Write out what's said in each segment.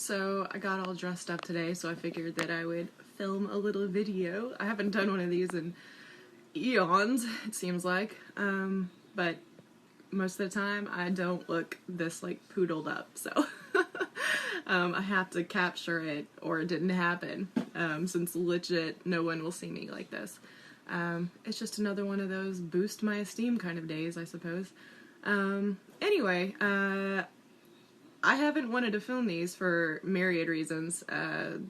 So I got all dressed up today, so I figured that I would film a little video. I haven't done one of these in eons, it seems like, but most of the time I don't look this like poodled up, so I have to capture it or it didn't happen, since legit no one will see me like this. It's just another one of those boost my esteem kind of days, I suppose. Anyway, I haven't wanted to film these for myriad reasons, the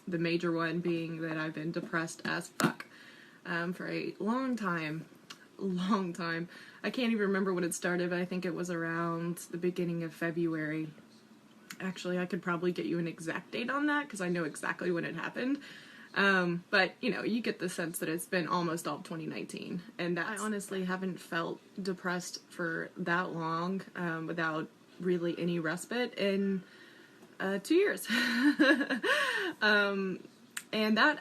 major one being that I've been depressed as fuck for a long time. I can't even remember when it started, but I think it was around the beginning of February. Actually, I could probably get you an exact date on that because I know exactly when it happened. But, you know, you get the sense that it's been almost all of 2019. And I honestly haven't felt depressed for that long without really any respite in 2 years. And that,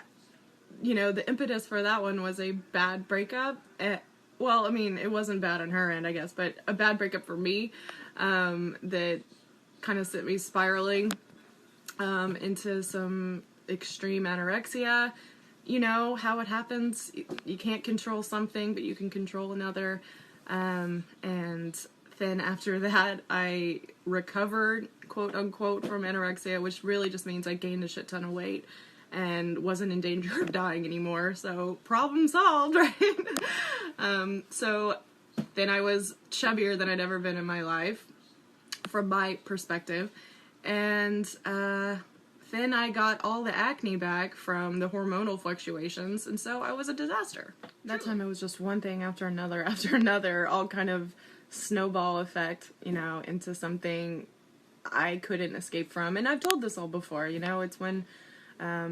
you know, the impetus for that one was a bad breakup. Well, I mean, it wasn't bad on her end, I guess, but a bad breakup for me that kind of sent me spiraling into some extreme anorexia. You know how it happens. You can't control something, but you can control another. And then after that, I recovered, quote unquote, from anorexia, which really just means I gained a shit ton of weight and wasn't in danger of dying anymore. So problem solved, right? So then I was chubbier than I'd ever been in my life, from my perspective. And then I got all the acne back from the hormonal fluctuations, and so I was a disaster. That time it was just one thing after another, all kind of snowball effect, you know, into something I couldn't escape from. And I've told this all before, you know, it's when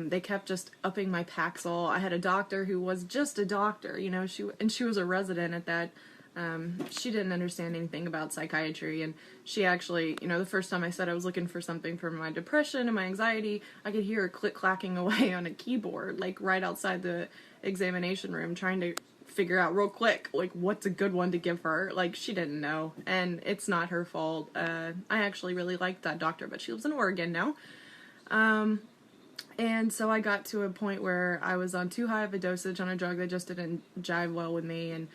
they kept just upping my Paxil. I had a doctor who was just a doctor, you know, she was a resident at that. She didn't understand anything about psychiatry, and she actually, you know, the first time I said I was looking for something for my depression and my anxiety, I could hear her click-clacking away on a keyboard, like right outside the examination room, trying to figure out real quick, like, what's a good one to give her. Like, she didn't know, and it's not her fault. I actually really liked that doctor, but she lives in Oregon now. And so I got to a point where I was on too high of a dosage on a drug that just didn't jive well with me, and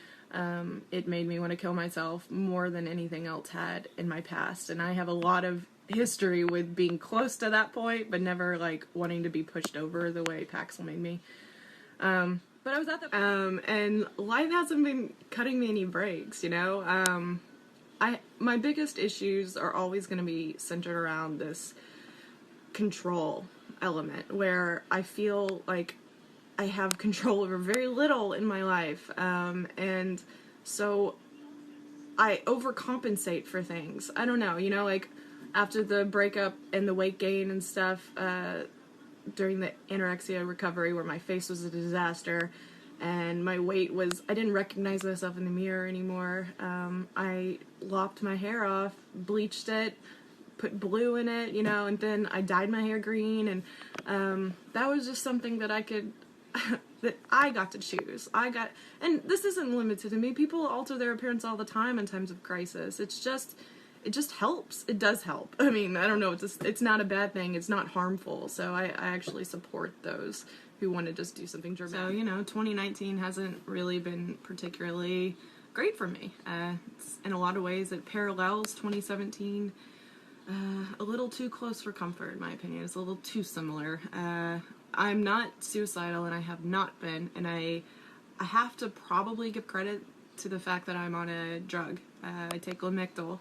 it made me want to kill myself more than anything else had in my past. And I have a lot of history with being close to that point, but never, like, wanting to be pushed over the way Paxil made me. But I was at the and life hasn't been cutting me any breaks, you know? My biggest issues are always going to be centered around this control element, where I feel like I have control over very little in my life, and so I overcompensate for things. I don't know, you know, like after the breakup and the weight gain and stuff, during the anorexia recovery where my face was a disaster and my weight was, I didn't recognize myself in the mirror anymore. I lopped my hair off, bleached it, put blue in it, you know, and then I dyed my hair green, and that was just something that I could that I got to choose. And this isn't limited to me. People alter their appearance all the time in times of crisis. It just helps. It does help. I mean, I don't know, it's not a bad thing. It's not harmful. So I actually support those who want to just do something dramatic. So, you know, 2019 hasn't really been particularly great for me. In a lot of ways, it parallels 2017 a little too close for comfort, in my opinion. It's a little too similar. I'm not suicidal, and I have not been, and I have to probably give credit to the fact that I'm on a drug. I take Lamictal,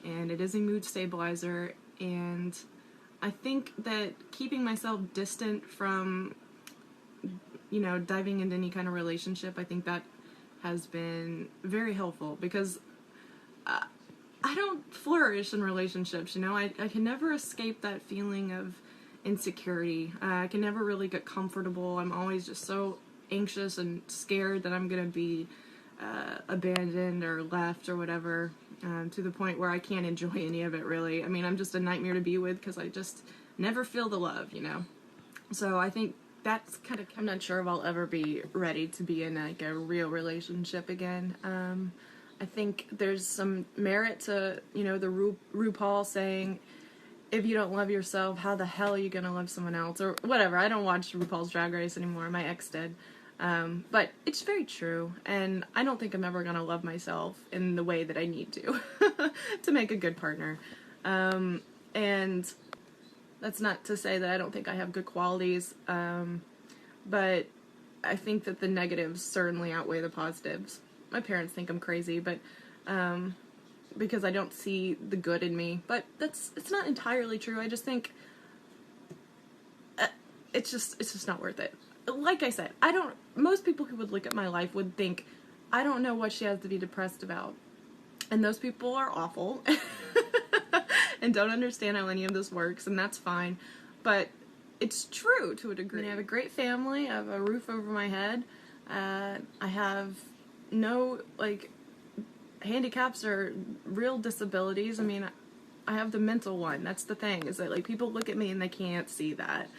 and it is a mood stabilizer, and I think that keeping myself distant from, you know, diving into any kind of relationship, I think that has been very helpful, because I don't flourish in relationships, you know. I can never escape that feeling of insecurity. I can never really get comfortable. I'm always just so anxious and scared that I'm gonna be abandoned or left or whatever, to the point where I can't enjoy any of it, really. I mean, I'm just a nightmare to be with because I just never feel the love, you know. So I think that's kind of, I'm not sure if I'll ever be ready to be in like a real relationship again. I think there's some merit to, you know, the RuPaul saying if you don't love yourself, how the hell are you gonna love someone else? Or whatever. I don't watch RuPaul's Drag Race anymore. My ex did. But it's very true. And I don't think I'm ever gonna love myself in the way that I need to to make a good partner. And that's not to say that I don't think I have good qualities. But I think that the negatives certainly outweigh the positives. My parents think I'm crazy, but because I don't see the good in me. But it's not entirely true. I just think it's just not worth it. Like I said, most people who would look at my life would think, I don't know what she has to be depressed about. And those people are awful and don't understand how any of this works, and that's fine. But it's true to a degree. I mean, I have a great family. I have a roof over my head. I have no, handicaps or real disabilities. I mean, I have the mental one. That's the thing, is that, people look at me and they can't see that.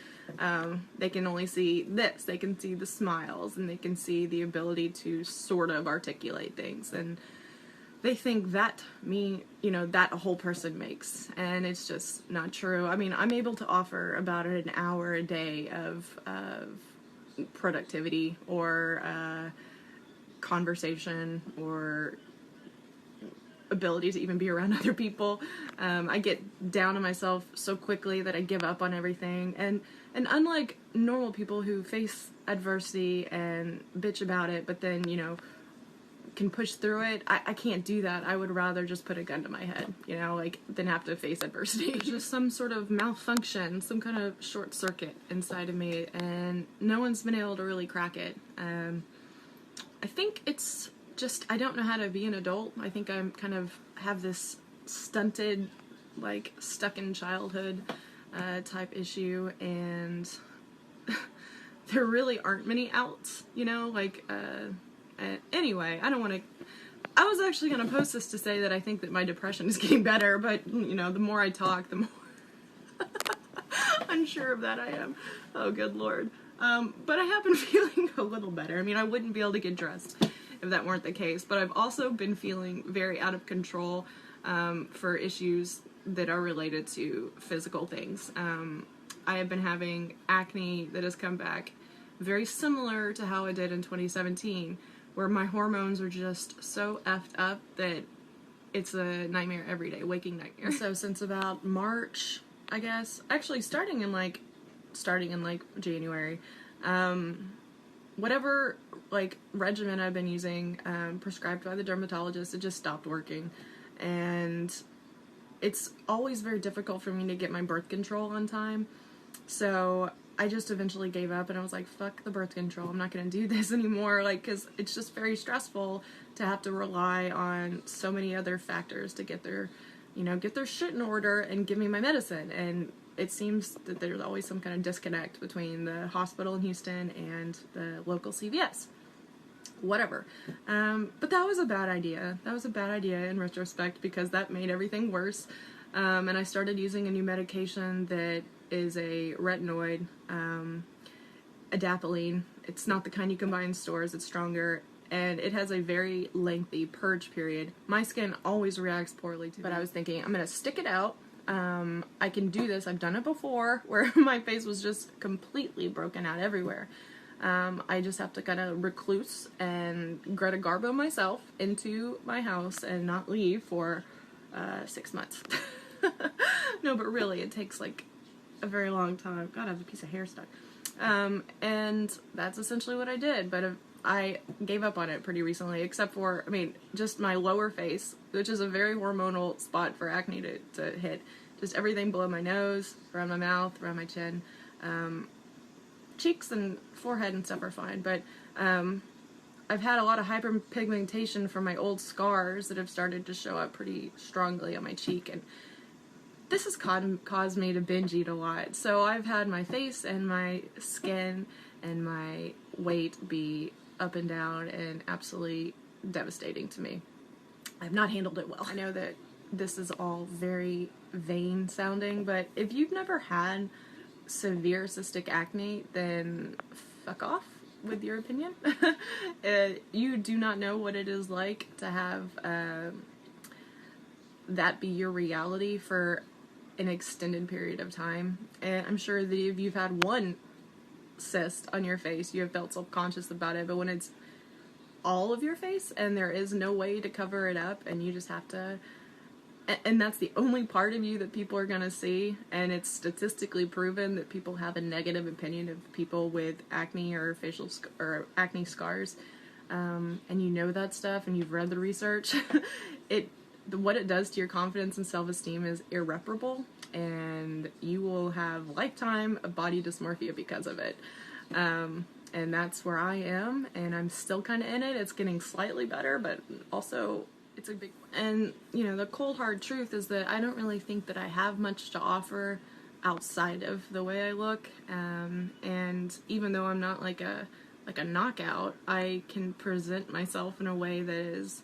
They can only see this. They can see the smiles, and they can see the ability to sort of articulate things. And they think that that a whole person makes. And it's just not true. I mean, I'm able to offer about an hour a day of productivity or conversation or ability to even be around other people. I get down on myself so quickly that I give up on everything. And unlike normal people who face adversity and bitch about it, but then, can push through it, I can't do that. I would rather just put a gun to my head, than have to face adversity. There's just some sort of malfunction, some kind of short circuit inside of me, and no one's been able to really crack it. I think it's just, I don't know how to be an adult. I think I'm kind of have this stunted, stuck in childhood type issue, and there really aren't many outs, anyway, I don't want to, I was actually going to post this to say that I think that my depression is getting better, but, the more I talk, the more unsure of that I am. Oh, good Lord. But I have been feeling a little better. I mean, I wouldn't be able to get dressed if that weren't the case, but I've also been feeling very out of control for issues that are related to physical things. I have been having acne that has come back very similar to how I did in 2017, where my hormones are just so effed up that it's a nightmare every day, waking nightmare. So since about March, I guess, actually starting in January, whatever regimen I've been using, prescribed by the dermatologist, it just stopped working. And it's always very difficult for me to get my birth control on time. So I just eventually gave up, and I was like, fuck the birth control. I'm not going to do this anymore, because it's just very stressful to have to rely on so many other factors to get their shit in order and give me my medicine. And it seems that there's always some kind of disconnect between the hospital in Houston and the local CVS. Whatever. But that was a bad idea. That was a bad idea in retrospect, because that made everything worse. And I started using a new medication that is a retinoid, adapalene. It's not the kind you can buy in stores. It's stronger, and it has a very lengthy purge period. My skin always reacts poorly to it, but I was thinking, I'm going to stick it out. I can do this. I've done it before, where my face was just completely broken out everywhere. I just have to kind of recluse and Greta Garbo myself into my house and not leave for 6 months. No, but really, it takes a very long time. God, I have a piece of hair stuck. And that's essentially what I did. But I gave up on it pretty recently, except for, just my lower face, which is a very hormonal spot for acne to hit. Just everything below my nose, around my mouth, around my chin. Cheeks and forehead and stuff are fine, but I've had a lot of hyperpigmentation from my old scars that have started to show up pretty strongly on my cheek, and this has caused me to binge eat a lot. So I've had my face and my skin and my weight be up and down and absolutely devastating to me. I've not handled it well. I know that this is all very vain sounding, but if you've never had severe cystic acne, then fuck off with your opinion. You do not know what it is like to have that be your reality for an extended period of time. And I'm sure that if you've had one cyst on your face, you have felt self-conscious about it, but when it's all of your face and there is no way to cover it up and you just have to, and that's the only part of you that people are going to see, and it's statistically proven that people have a negative opinion of people with acne or or acne scars, and you know that stuff and you've read the research, what it does to your confidence and self-esteem is irreparable, and you will have lifetime of body dysmorphia because of it. And that's where I am, and I'm still kind of in it. It's getting slightly better, but also it's a big, and you know, the cold hard truth is that I don't really think that I have much to offer outside of the way I look, and even though I'm not like a knockout, I can present myself in a way that is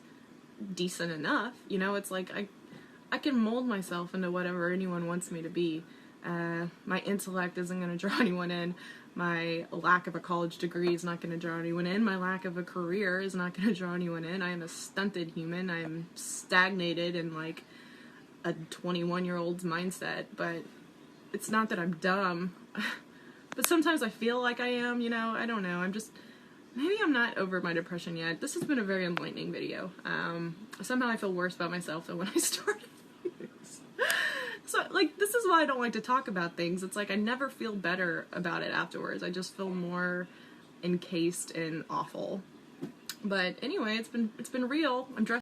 decent enough. You know, it's like I can mold myself into whatever anyone wants me to be. My intellect isn't going to draw anyone in. My lack of a college degree is not going to draw anyone in. My lack of a career is not going to draw anyone in. I am a stunted human. I am stagnated in like a 21-year-old's mindset. But it's not that I'm dumb. But sometimes I feel like I am, you know. I don't know. Maybe I'm not over my depression yet. This has been a very enlightening video. Somehow I feel worse about myself than when I started. So, like, this is why I don't like to talk about things. It's like I never feel better about it afterwards. I just feel more encased and awful. But anyway, it's been real. I'm dressed